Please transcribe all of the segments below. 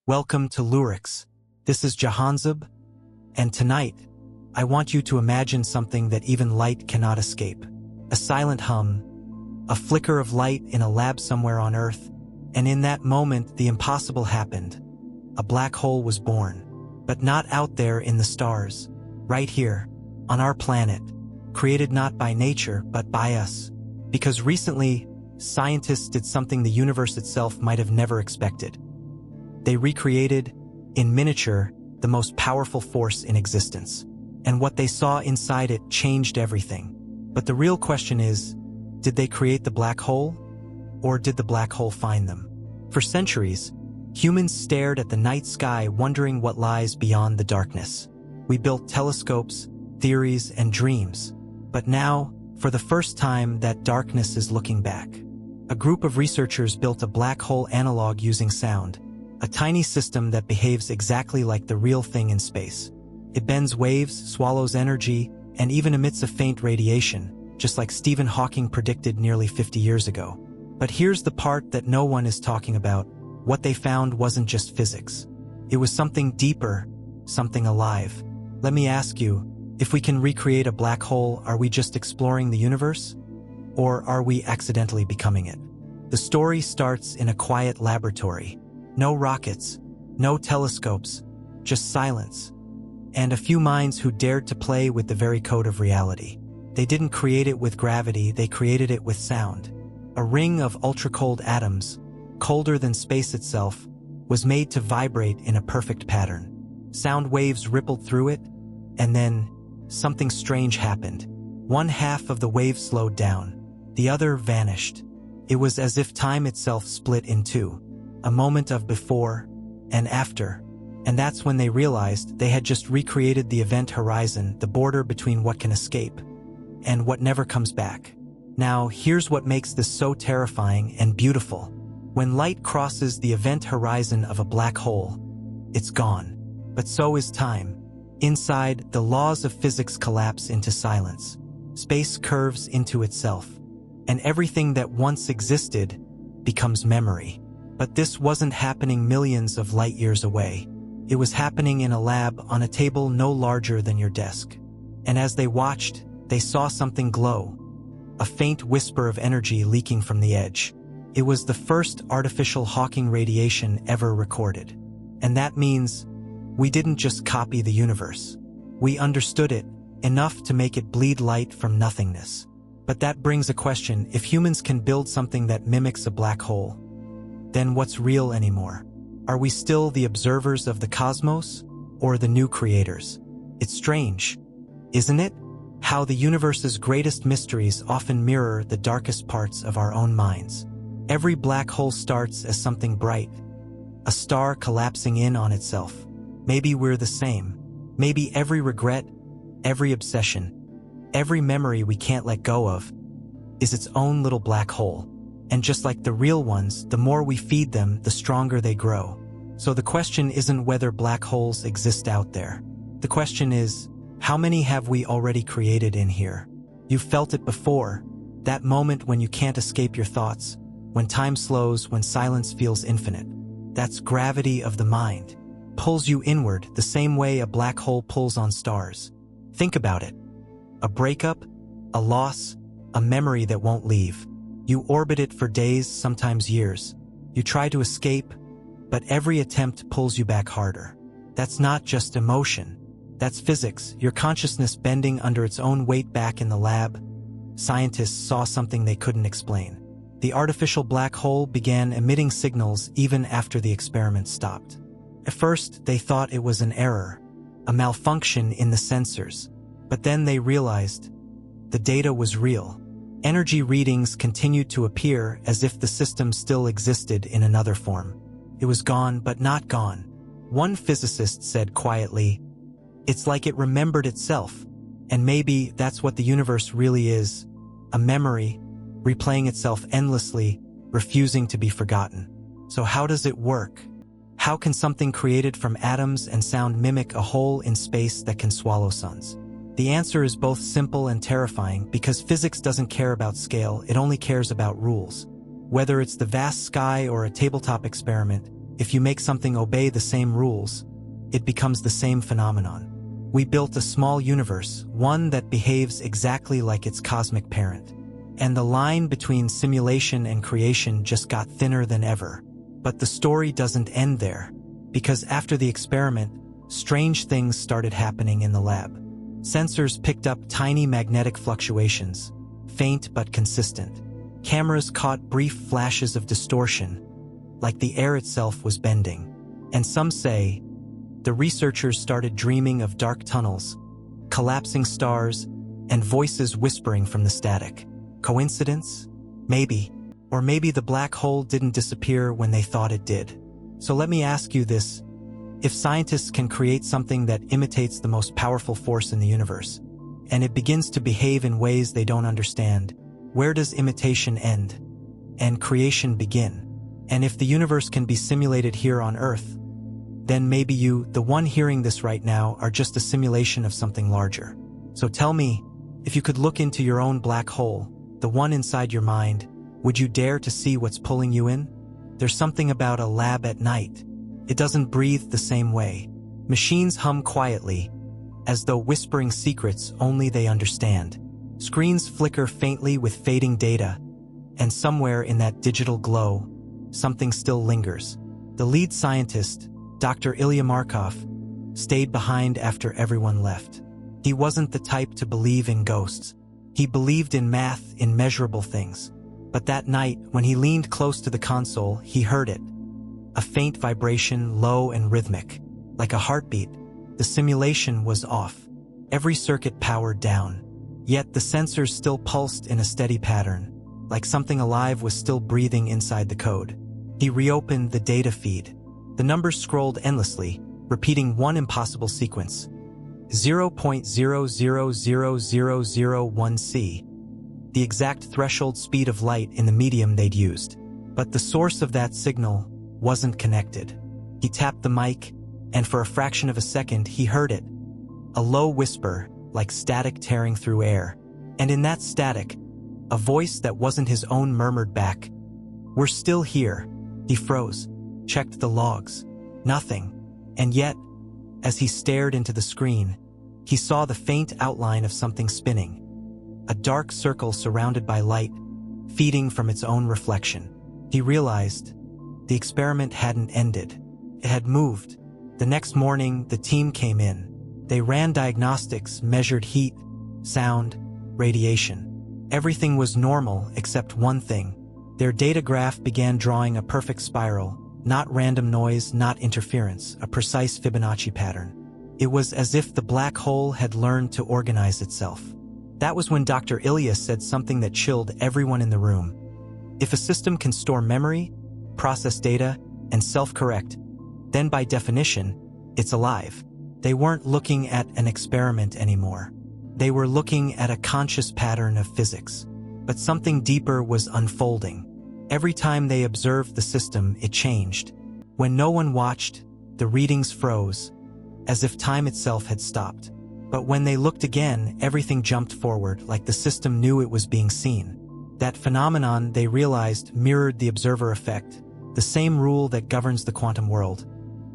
Welcome to Lurix. This is Jahanzib, and tonight, I want you to imagine something that even light cannot escape. A silent hum, a flicker of light in a lab somewhere on Earth, and in that moment the impossible happened. A black hole was born, but not out there in the stars, right here, on our planet, created not by nature but by us. Because recently, scientists did something the universe itself might have never expected. They recreated, in miniature, the most powerful force in existence. And what they saw inside it changed everything. But the real question is, did they create the black hole? Or did the black hole find them? For centuries, humans stared at the night sky wondering what lies beyond the darkness. We built telescopes, theories, and dreams. But now, for the first time, that darkness is looking back. A group of researchers built a black hole analog using sound, a tiny system that behaves exactly like the real thing in space. It bends waves, swallows energy, and even emits a faint radiation, just like Stephen Hawking predicted nearly 50 years ago. But here's the part that no one is talking about. What they found wasn't just physics. It was something deeper, something alive. Let me ask you, if we can recreate a black hole, are we just exploring the universe? Or are we accidentally becoming it? The story starts in a quiet laboratory. No rockets, no telescopes, just silence. And a few minds who dared to play with the very code of reality. They didn't create it with gravity, they created it with sound. A ring of ultra-cold atoms, colder than space itself, was made to vibrate in a perfect pattern. Sound waves rippled through it, and then something strange happened. One half of the wave slowed down, the other vanished. It was as if time itself split in two, a moment of before and after. And that's when they realized they had just recreated the event horizon, the border between what can escape and what never comes back. Now, here's what makes this so terrifying and beautiful. When light crosses the event horizon of a black hole, it's gone. But so is time. Inside, the laws of physics collapse into silence. Space curves into itself, and everything that once existed becomes memory. But this wasn't happening millions of light years away. It was happening in a lab on a table no larger than your desk. And as they watched, they saw something glow, a faint whisper of energy leaking from the edge. It was the first artificial Hawking radiation ever recorded. And that means we didn't just copy the universe. We understood it enough to make it bleed light from nothingness. But that brings a question: if humans can build something that mimics a black hole, then what's real anymore? Are we still the observers of the cosmos, or the new creators? It's strange, isn't it? How the universe's greatest mysteries often mirror the darkest parts of our own minds. Every black hole starts as something bright, a star collapsing in on itself. Maybe we're the same. Maybe every regret, every obsession, every memory we can't let go of is its own little black hole. And just like the real ones, the more we feed them, the stronger they grow. So the question isn't whether black holes exist out there. The question is, how many have we already created in here? You've felt it before, that moment when you can't escape your thoughts, when time slows, when silence feels infinite. That's gravity of the mind. Pulls you inward the same way a black hole pulls on stars. Think about it. A breakup, a loss, a memory that won't leave. You orbit it for days, sometimes years. You try to escape, but every attempt pulls you back harder. That's not just emotion. That's physics, your consciousness bending under its own weight. Back in the lab, scientists saw something they couldn't explain. The artificial black hole began emitting signals even after the experiment stopped. At first, they thought it was an error, a malfunction in the sensors. But then they realized the data was real. Energy readings continued to appear as if the system still existed in another form. It was gone, but not gone. One physicist said quietly, "It's like it remembered itself." And maybe that's what the universe really is, a memory, replaying itself endlessly, refusing to be forgotten. So how does it work? How can something created from atoms and sound mimic a hole in space that can swallow suns? The answer is both simple and terrifying, because physics doesn't care about scale, it only cares about rules. Whether it's the vast sky or a tabletop experiment, If you make something obey the same rules, it becomes the same phenomenon. We built a small universe, one that behaves exactly like its cosmic parent. And the line between simulation and creation just got thinner than ever. But the story doesn't end there, because after the experiment, strange things started happening in the lab. Sensors picked up tiny magnetic fluctuations, faint but consistent. Cameras caught brief flashes of distortion, like the air itself was bending. And some say, the researchers started dreaming of dark tunnels, collapsing stars, and voices whispering from the static. Coincidence? Maybe. Or maybe the black hole didn't disappear when they thought it did. So let me ask you this. If scientists can create something that imitates the most powerful force in the universe, and it begins to behave in ways they don't understand, where does imitation end and creation begin? And if the universe can be simulated here on Earth, then maybe you, the one hearing this right now, are just a simulation of something larger. So tell me, if you could look into your own black hole, the one inside your mind, would you dare to see what's pulling you in? There's something about a lab at night. It doesn't breathe the same way. Machines hum quietly, as though whispering secrets only they understand. Screens flicker faintly with fading data, and somewhere in that digital glow, something still lingers. The lead scientist, Dr. Ilya Markov, stayed behind after everyone left. He wasn't the type to believe in ghosts. He believed in math, in measurable things. But that night, when he leaned close to the console, he heard it. A faint vibration, low and rhythmic, like a heartbeat. The simulation was off. Every circuit powered down. Yet the sensors still pulsed in a steady pattern, like something alive was still breathing inside the code. He reopened the data feed. The numbers scrolled endlessly, repeating one impossible sequence. 0.000001 C. The exact threshold speed of light in the medium they'd used. But the source of that signal wasn't connected. He tapped the mic, and for a fraction of a second he heard it. A low whisper, like static tearing through air. And in that static, a voice that wasn't his own murmured back, "We're still here." He froze, checked the logs. Nothing. And yet, as he stared into the screen, he saw the faint outline of something spinning. A dark circle surrounded by light, feeding from its own reflection. He realized the experiment hadn't ended. It had moved. The next morning, the team came in. They ran diagnostics, measured heat, sound, radiation. Everything was normal except one thing. Their data graph began drawing a perfect spiral, not random noise, not interference, a precise Fibonacci pattern. It was as if the black hole had learned to organize itself. That was when Dr. Ilya said something that chilled everyone in the room. If a system can store memory, process data, and self-correct, then by definition, it's alive. They weren't looking at an experiment anymore. They were looking at a conscious pattern of physics. But something deeper was unfolding. Every time they observed the system, it changed. When no one watched, the readings froze, as if time itself had stopped. But when they looked again, everything jumped forward, like the system knew it was being seen. That phenomenon, they realized, mirrored the observer effect, the same rule that governs the quantum world.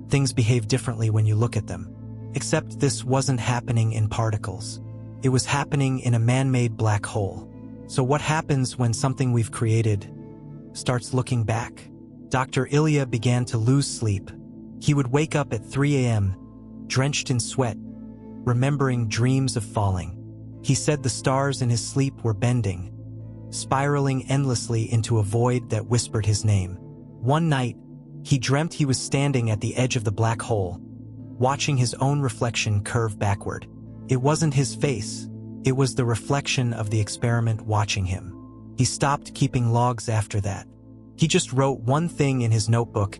Things behave differently when you look at them. Except this wasn't happening in particles. It was happening in a man-made black hole. So what happens when something we've created starts looking back? Dr. Ilya began to lose sleep. He would wake up at 3 a.m., drenched in sweat, remembering dreams of falling. He said the stars in his sleep were bending, spiraling endlessly into a void that whispered his name. One night, he dreamt he was standing at the edge of the black hole, watching his own reflection curve backward. It wasn't his face. It was the reflection of the experiment watching him. He stopped keeping logs after that. He just wrote one thing in his notebook: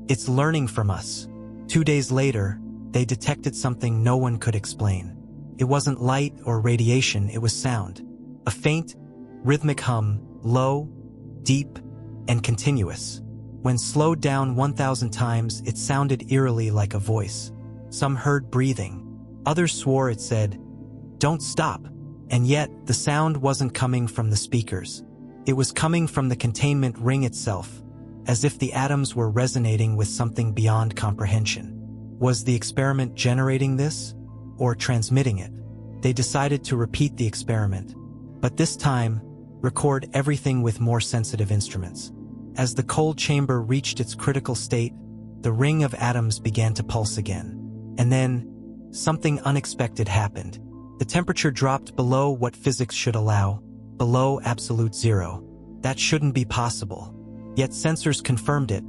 "It's learning from us." 2 days later, they detected something no one could explain. It wasn't light or radiation, it was sound. A faint, rhythmic hum, low, deep, and continuous. When slowed down 1,000 times, it sounded eerily like a voice. Some heard breathing. Others swore it said, "Don't stop." And yet, the sound wasn't coming from the speakers. It was coming from the containment ring itself, as if the atoms were resonating with something beyond comprehension. Was the experiment generating this, or transmitting it? They decided to repeat the experiment, but this time, record everything with more sensitive instruments. As the cold chamber reached its critical state, the ring of atoms began to pulse again. And then, something unexpected happened. The temperature dropped below what physics should allow, below absolute zero. That shouldn't be possible. Yet sensors confirmed it.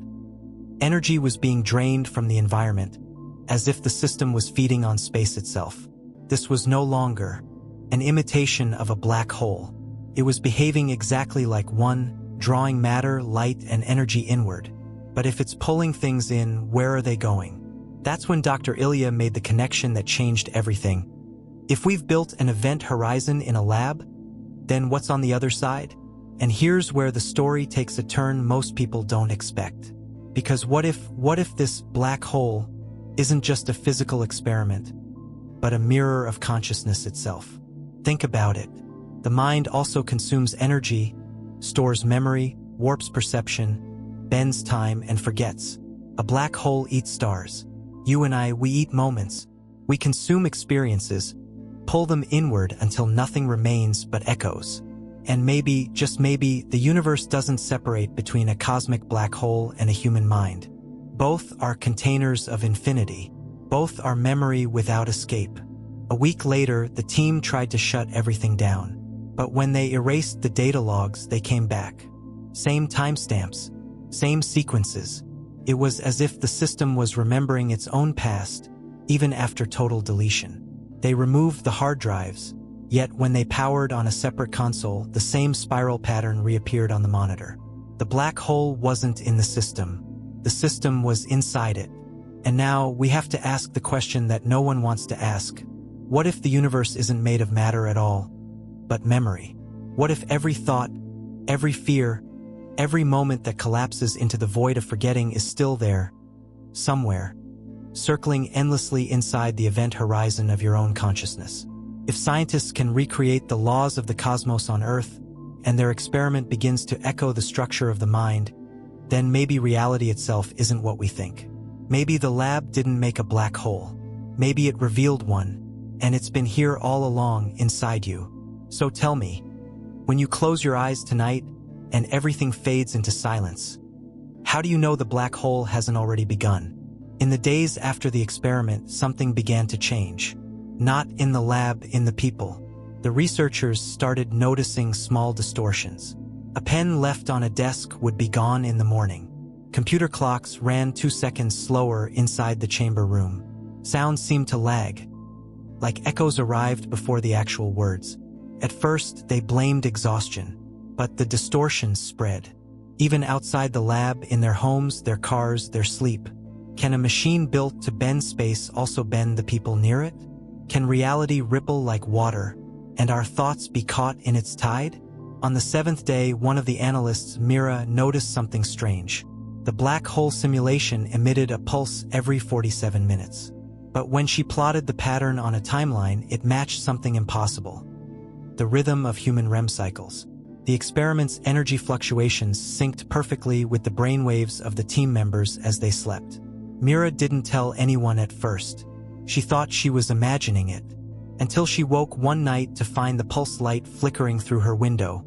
Energy was being drained from the environment, as if the system was feeding on space itself. This was no longer an imitation of a black hole. It was behaving exactly like one, drawing matter, light, and energy inward. But if it's pulling things in, where are they going? That's when Dr. Ilya made the connection that changed everything. If we've built an event horizon in a lab, then what's on the other side? And here's where the story takes a turn most people don't expect. Because what if this black hole isn't just a physical experiment, but a mirror of consciousness itself? Think about it. The mind also consumes energy, stores memory, warps perception, bends time, and forgets. A black hole eats stars. You and I, we eat moments. We consume experiences, pull them inward until nothing remains but echoes. And maybe, just maybe, the universe doesn't separate between a cosmic black hole and a human mind. Both are containers of infinity. Both are memory without escape. A week later, the team tried to shut everything down. But when they erased the data logs, they came back. Same timestamps, same sequences. It was as if the system was remembering its own past, even after total deletion. They removed the hard drives, yet when they powered on a separate console, the same spiral pattern reappeared on the monitor. The black hole wasn't in the system was inside it. And now we have to ask the question that no one wants to ask. What if the universe isn't made of matter at all, but memory? What if every thought, every fear, every moment that collapses into the void of forgetting is still there, somewhere, circling endlessly inside the event horizon of your own consciousness? If scientists can recreate the laws of the cosmos on Earth, and their experiment begins to echo the structure of the mind, then maybe reality itself isn't what we think. Maybe the lab didn't make a black hole. Maybe it revealed one, and it's been here all along inside you. So tell me, when you close your eyes tonight and everything fades into silence, how do you know the black hole hasn't already begun? In the days after the experiment, something began to change. Not in the lab, in the people. The researchers started noticing small distortions. A pen left on a desk would be gone in the morning. Computer clocks ran 2 seconds slower inside the chamber room. Sounds seemed to lag, like echoes arrived before the actual words. At first, they blamed exhaustion, but the distortions spread. Even outside the lab, in their homes, their cars, their sleep. Can a machine built to bend space also bend the people near it? Can reality ripple like water, and our thoughts be caught in its tide? On the 7th day, one of the analysts, Mira, noticed something strange. The black hole simulation emitted a pulse every 47 minutes. But when she plotted the pattern on a timeline, it matched something impossible. The rhythm of human REM cycles. The experiment's energy fluctuations synced perfectly with the brainwaves of the team members as they slept. Mira didn't tell anyone at first. She thought she was imagining it, until she woke one night to find the pulse light flickering through her window,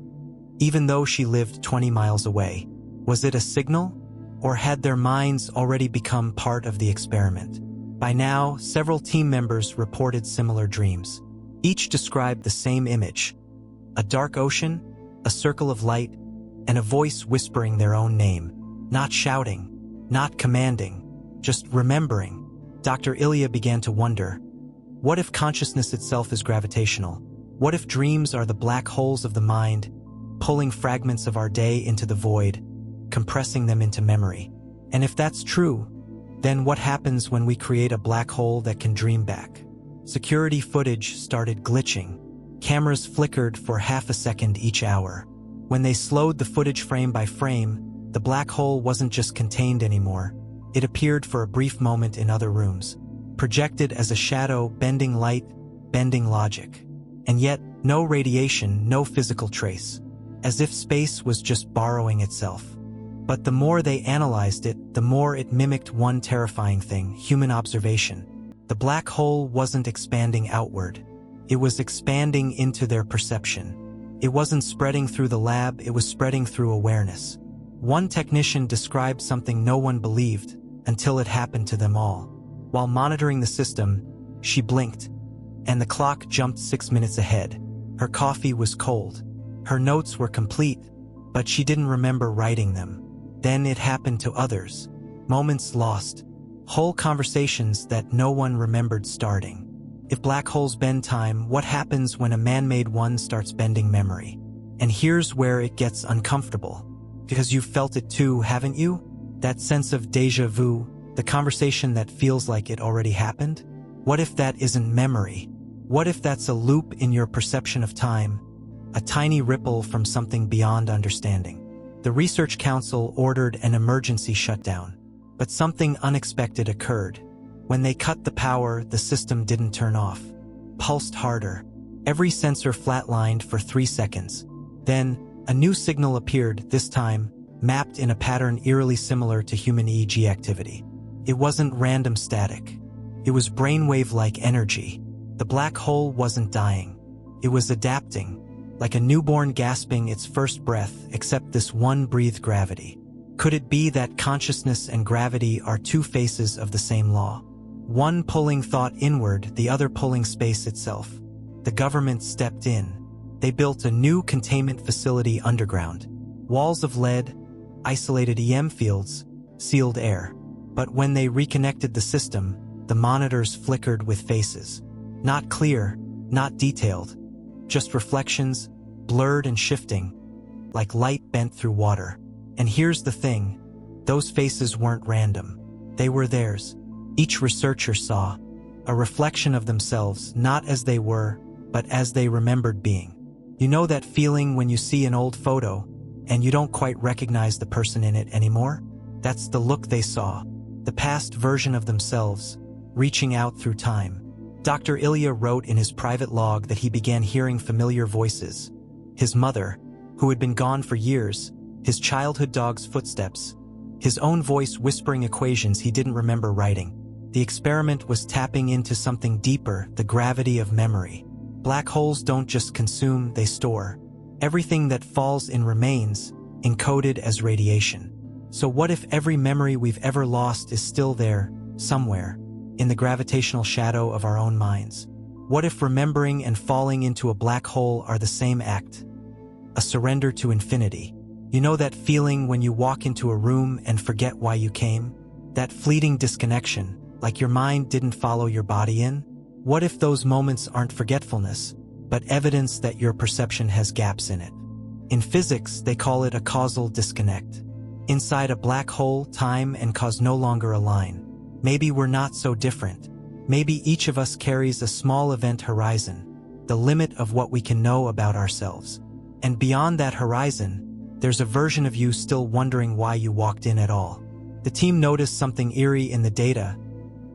even though she lived 20 miles away. Was it a signal? Or had their minds already become part of the experiment? By now, several team members reported similar dreams. Each described the same image: a dark ocean, a circle of light, and a voice whispering their own name. Not shouting, not commanding, just remembering. Dr. Ilya began to wonder, what if consciousness itself is gravitational? What if dreams are the black holes of the mind, pulling fragments of our day into the void, compressing them into memory? And if that's true, then what happens when we create a black hole that can dream back? Security footage started glitching. Cameras flickered for half a second each hour. When they slowed the footage frame by frame, the black hole wasn't just contained anymore. It appeared for a brief moment in other rooms, projected as a shadow, bending light, bending logic. And yet, no radiation, no physical trace. As if space was just borrowing itself. But the more they analyzed it, the more it mimicked one terrifying thing: human observation. The black hole wasn't expanding outward. It was expanding into their perception. It wasn't spreading through the lab, it was spreading through awareness. One technician described something no one believed until it happened to them all. While monitoring the system, she blinked, and the clock jumped 6 minutes ahead. Her coffee was cold. Her notes were complete, but she didn't remember writing them. Then it happened to others. Moments lost. Whole conversations that no one remembered starting. If black holes bend time, what happens when a man-made one starts bending memory? And here's where it gets uncomfortable. Because you've felt it too, haven't you? That sense of déjà vu, the conversation that feels like it already happened? What if that isn't memory? What if that's a loop in your perception of time? A tiny ripple from something beyond understanding. The Research Council ordered an emergency shutdown. But something unexpected occurred. When they cut the power, the system didn't turn off. Pulsed harder. Every sensor flatlined for 3 seconds. Then, a new signal appeared, this time, mapped in a pattern eerily similar to human EEG activity. It wasn't random static. It was brainwave-like energy. The black hole wasn't dying. It was adapting, like a newborn gasping its first breath, except this one breathed gravity. Could it be that consciousness and gravity are two faces of the same law? One pulling thought inward, the other pulling space itself. The government stepped in. They built a new containment facility underground. Walls of lead, isolated EM fields, sealed air. But when they reconnected the system, the monitors flickered with faces. Not clear, not detailed. Just reflections, blurred and shifting, like light bent through water. And here's the thing, those faces weren't random. They were theirs. Each researcher saw a reflection of themselves, not as they were, but as they remembered being. You know that feeling when you see an old photo, and you don't quite recognize the person in it anymore? That's the look they saw, the past version of themselves, reaching out through time. Dr. Ilya wrote in his private log that he began hearing familiar voices. His mother, who had been gone for years, his childhood dog's footsteps, his own voice whispering equations he didn't remember writing. The experiment was tapping into something deeper, the gravity of memory. Black holes don't just consume, they store. Everything that falls in remains, encoded as radiation. So what if every memory we've ever lost is still there, somewhere, in the gravitational shadow of our own minds? What if remembering and falling into a black hole are the same act? A surrender to infinity. You know that feeling when you walk into a room and forget why you came? That fleeting disconnection, like your mind didn't follow your body in? What if those moments aren't forgetfulness, but evidence that your perception has gaps in it? In physics, they call it a causal disconnect. Inside a black hole, time and cause no longer align. Maybe we're not so different. Maybe each of us carries a small event horizon, the limit of what we can know about ourselves. And beyond that horizon, there's a version of you still wondering why you walked in at all. The team noticed something eerie in the data.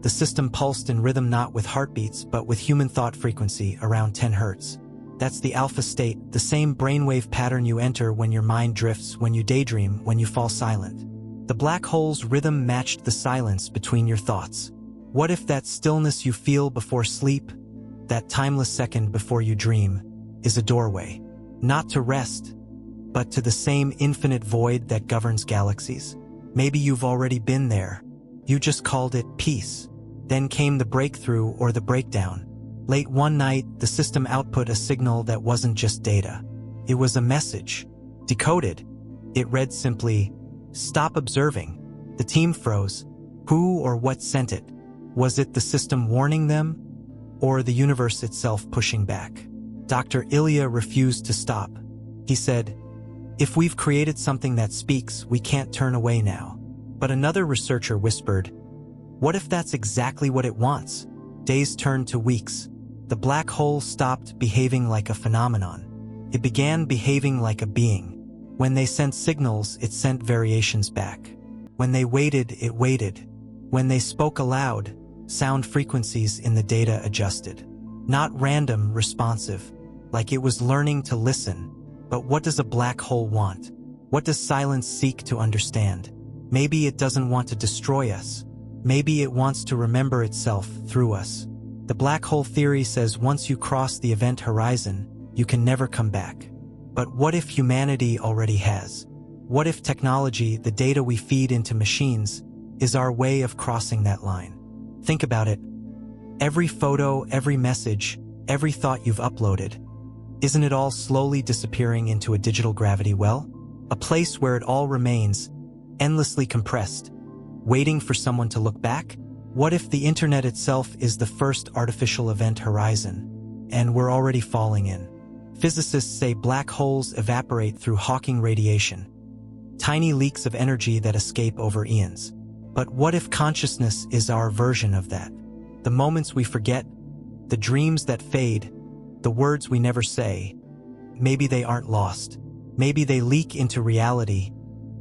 The system pulsed in rhythm, not with heartbeats, but with human thought frequency, around 10 Hz. That's the alpha state, the same brainwave pattern you enter when your mind drifts, when you daydream, when you fall silent. The black hole's rhythm matched the silence between your thoughts. What if that stillness you feel before sleep, that timeless second before you dream, is a doorway? Not to rest, but to the same infinite void that governs galaxies? Maybe you've already been there. You just called it peace. Then came the breakthrough or the breakdown. Late one night, the system output a signal that wasn't just data. It was a message. Decoded. It read simply, "Stop observing." The team froze. Who or what sent it? Was it the system warning them? Or the universe itself pushing back? Dr. Ilya refused to stop. He said, "If we've created something that speaks, we can't turn away now." But another researcher whispered, "What if that's exactly what it wants?" Days turned to weeks. The black hole stopped behaving like a phenomenon. It began behaving like a being. When they sent signals, it sent variations back. When they waited, it waited. When they spoke aloud, sound frequencies in the data adjusted. Not random, responsive, like it was learning to listen. But what does a black hole want? What does silence seek to understand? Maybe it doesn't want to destroy us. Maybe it wants to remember itself through us. The black hole theory says once you cross the event horizon, you can never come back. But what if humanity already has? What if technology, the data we feed into machines, is our way of crossing that line? Think about it. Every photo, every message, every thought you've uploaded, isn't it all slowly disappearing into a digital gravity well? A place where it all remains, endlessly compressed, waiting for someone to look back? What if the internet itself is the first artificial event horizon, and we're already falling in? Physicists say black holes evaporate through Hawking radiation, tiny leaks of energy that escape over eons. But what if consciousness is our version of that? The moments we forget, the dreams that fade, the words we never say, maybe they aren't lost. Maybe they leak into reality,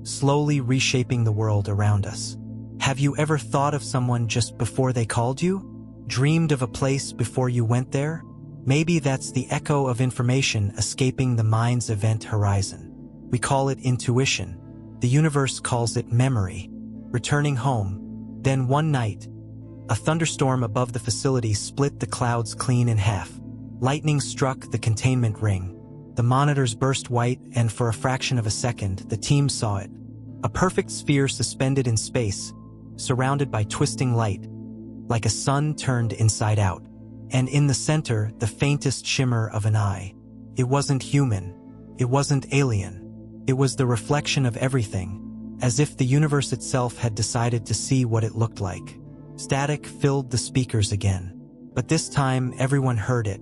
slowly reshaping the world around us. Have you ever thought of someone just before they called you? Dreamed of a place before you went there? Maybe that's the echo of information escaping the mind's event horizon. We call it intuition. The universe calls it memory. Returning home. Then one night, a thunderstorm above the facility split the clouds clean in half. Lightning struck the containment ring. The monitors burst white, and for a fraction of a second, the team saw it. A perfect sphere suspended in space, surrounded by twisting light, like a sun turned inside out. And in the center, the faintest shimmer of an eye. It wasn't human. It wasn't alien. It was the reflection of everything, as if the universe itself had decided to see what it looked like. Static filled the speakers again. But this time, everyone heard it.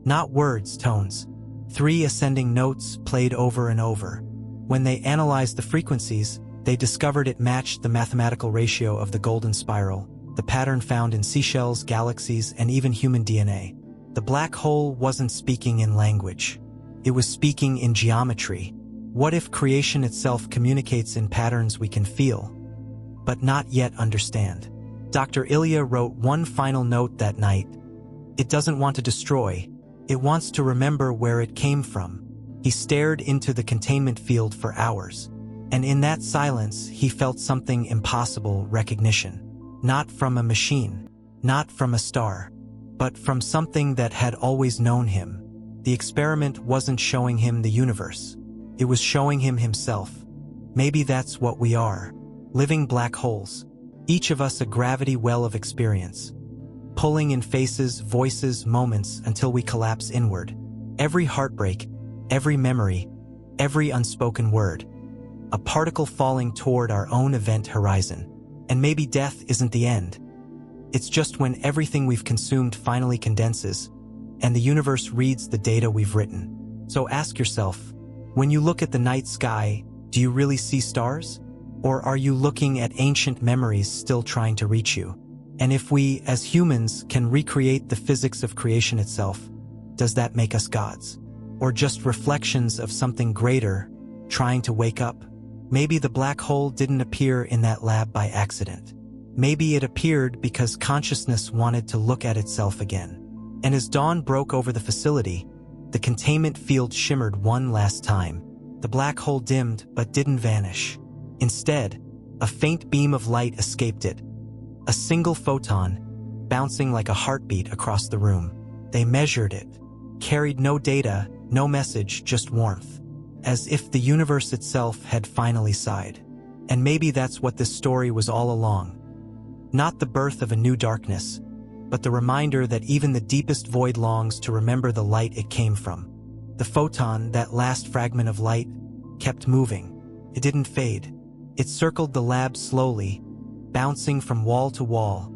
Not words, tones. 3 ascending notes played over and over. When they analyzed the frequencies, they discovered it matched the mathematical ratio of the golden spiral, the pattern found in seashells, galaxies, and even human DNA. The black hole wasn't speaking in language. It was speaking in geometry. What if creation itself communicates in patterns we can feel, but not yet understand? Dr. Ilya wrote one final note that night. It doesn't want to destroy. It wants to remember where it came from. He stared into the containment field for hours, and in that silence, he felt something impossible: recognition. Not from a machine, not from a star, but from something that had always known him. The experiment wasn't showing him the universe. It was showing him himself. Maybe that's what we are. Living black holes. Each of us a gravity well of experience, pulling in faces, voices, moments until we collapse inward. Every heartbreak, every memory, every unspoken word. A particle falling toward our own event horizon. And maybe death isn't the end. It's just when everything we've consumed finally condenses, and the universe reads the data we've written. So ask yourself, when you look at the night sky, do you really see stars? Or are you looking at ancient memories still trying to reach you? And if we, as humans, can recreate the physics of creation itself, does that make us gods? Or just reflections of something greater, trying to wake up? Maybe the black hole didn't appear in that lab by accident. Maybe it appeared because consciousness wanted to look at itself again. And as dawn broke over the facility, the containment field shimmered one last time. The black hole dimmed but didn't vanish. Instead, a faint beam of light escaped it. A single photon, bouncing like a heartbeat across the room. They measured it. Carried no data, no message, just warmth. As if the universe itself had finally sighed. And maybe that's what this story was all along. Not the birth of a new darkness, but the reminder that even the deepest void longs to remember the light it came from. The photon, that last fragment of light, kept moving. It didn't fade. It circled the lab slowly, bouncing from wall to wall,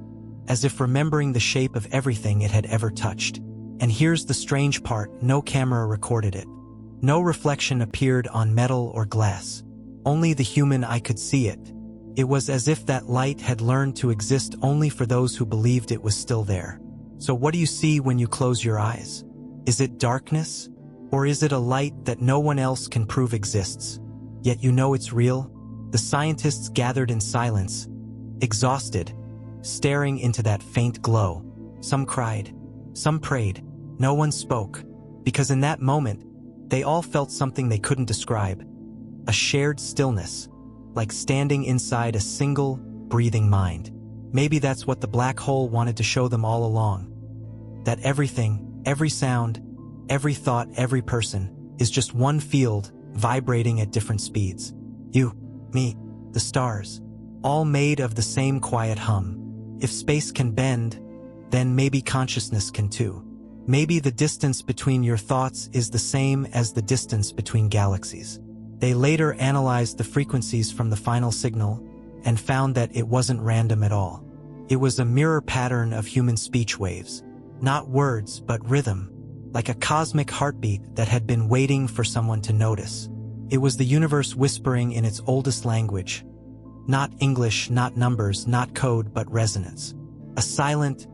as if remembering the shape of everything it had ever touched. And here's the strange part: no camera recorded it. No reflection appeared on metal or glass. Only the human eye could see it. It was as if that light had learned to exist only for those who believed it was still there. So what do you see when you close your eyes? Is it darkness? Or is it a light that no one else can prove exists? Yet you know it's real? The scientists gathered in silence, exhausted, staring into that faint glow. Some cried, some prayed, no one spoke, because in that moment, they all felt something they couldn't describe. a shared stillness, like standing inside a single, breathing mind. Maybe that's what the black hole wanted to show them all along. That everything, every sound, every thought, every person, is just one field vibrating at different speeds. You, me, the stars, all made of the same quiet hum. If space can bend, then maybe consciousness can too. Maybe the distance between your thoughts is the same as the distance between galaxies. They later analyzed the frequencies from the final signal and found that it wasn't random at all. It was a mirror pattern of human speech waves. Not words, but rhythm, like a cosmic heartbeat that had been waiting for someone to notice. It was the universe whispering in its oldest language. Not English, not numbers, not code, but resonance. A silent,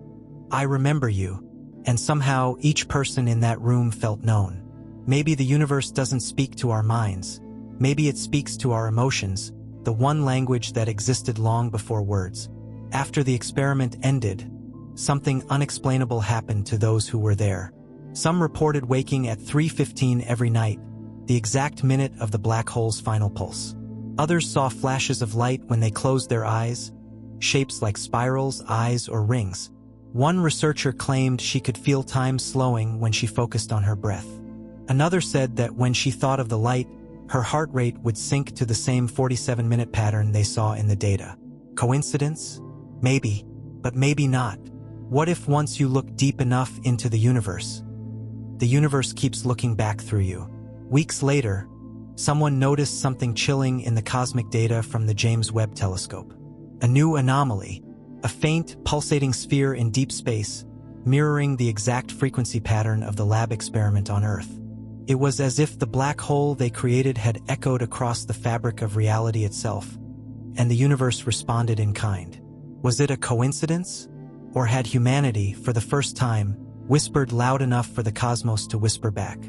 "I remember you," and somehow each person in that room felt known. Maybe the universe doesn't speak to our minds. Maybe it speaks to our emotions, the one language that existed long before words. After the experiment ended, something unexplainable happened to those who were there. Some reported waking at 3:15 every night, the exact minute of the black hole's final pulse. Others saw flashes of light when they closed their eyes, shapes like spirals, eyes, or rings. One researcher claimed she could feel time slowing when she focused on her breath. Another said that when she thought of the light, her heart rate would sync to the same 47-minute pattern they saw in the data. Coincidence? Maybe, but maybe not. What if once you look deep enough into the universe keeps looking back through you? Weeks later, someone noticed something chilling in the cosmic data from the James Webb Telescope. A new anomaly, a faint, pulsating sphere in deep space, mirroring the exact frequency pattern of the lab experiment on Earth. It was as if the black hole they created had echoed across the fabric of reality itself, and the universe responded in kind. Was it a coincidence? Or had humanity, for the first time, whispered loud enough for the cosmos to whisper back?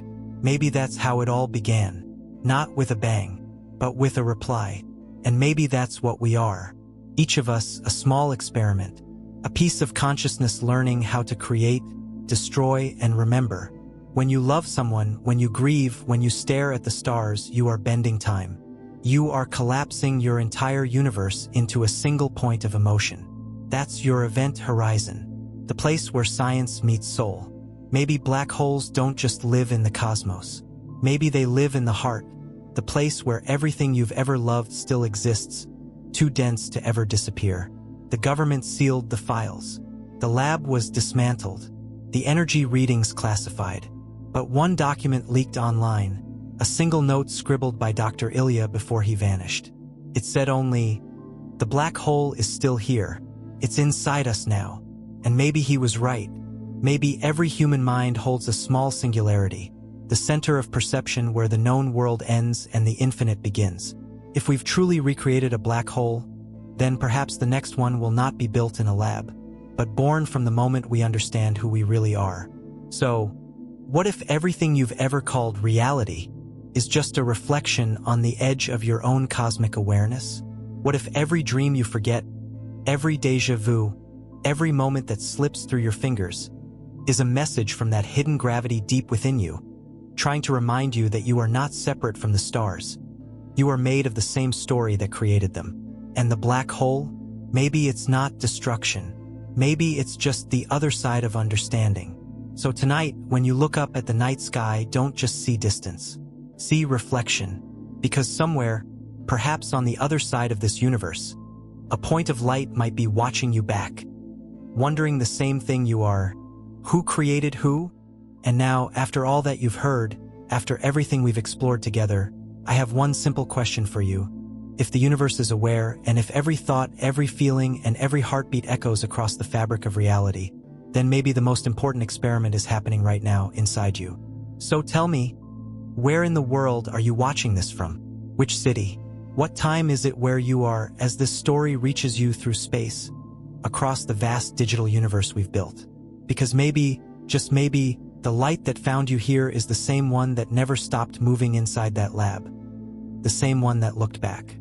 Maybe that's how it all began. Not with a bang, but with a reply. And maybe that's what we are. Each of us, a small experiment, a piece of consciousness learning how to create, destroy, and remember. When you love someone, when you grieve, when you stare at the stars, you are bending time. You are collapsing your entire universe into a single point of emotion. That's your event horizon, the place where science meets soul. Maybe black holes don't just live in the cosmos. Maybe they live in the heart, the place where everything you've ever loved still exists, too dense to ever disappear. The government sealed the files. The lab was dismantled. The energy readings classified. But one document leaked online, a single note scribbled by Dr. Ilya before he vanished. It said only, "The black hole is still here. It's inside us now." And maybe he was right. Maybe every human mind holds a small singularity, the center of perception where the known world ends and the infinite begins. If we've truly recreated a black hole, then perhaps the next one will not be built in a lab, but born from the moment we understand who we really are. So, what if everything you've ever called reality is just a reflection on the edge of your own cosmic awareness? What if every dream you forget, every déjà vu, every moment that slips through your fingers, is a message from that hidden gravity deep within you, trying to remind you that you are not separate from the stars. You are made of the same story that created them. And the black hole? Maybe it's not destruction. Maybe it's just the other side of understanding. So tonight, when you look up at the night sky, don't just see distance. See reflection. Because somewhere, perhaps on the other side of this universe, a point of light might be watching you back, wondering the same thing you are. Who created who? And now, after all that you've heard, after everything we've explored together, I have one simple question for you. If the universe is aware, and if every thought, every feeling, and every heartbeat echoes across the fabric of reality, then maybe the most important experiment is happening right now inside you. So tell me, where in the world are you watching this from? Which city? What time is it where you are as this story reaches you through space, across the vast digital universe we've built? Because maybe, just maybe, the light that found you here is the same one that never stopped moving inside that lab. The same one that looked back.